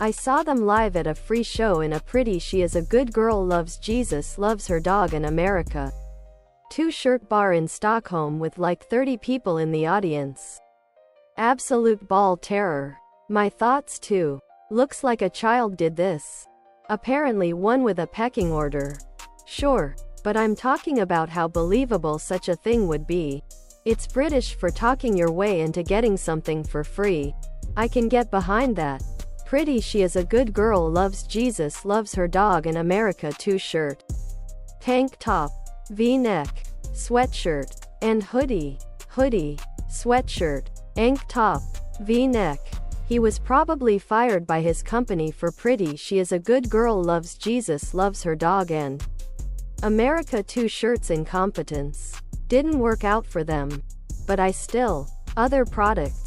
I saw them live at a free show in a Pretty She Is a Good Girl Loves Jesus Loves Her Dog in America. 2-shirt bar in Stockholm with like 30 people in the audience. Absolute ball terror. My thoughts too. Looks like a child did this. Apparently one with a pecking order. Sure, but I'm talking about how believable such a thing would be. It's British for talking your way into getting something for free. I can get behind that. Pretty She Is a Good Girl Loves Jesus Loves Her Dog in America 2-shirt. Tank top, V-neck, sweatshirt, and hoodie. Hoodie, sweatshirt, tank top, V-neck. He was probably fired by his company for Pretty She Is a Good Girl Loves Jesus Loves Her Dog and America 2-shirts incompetence. Didn't work out for them. But other product.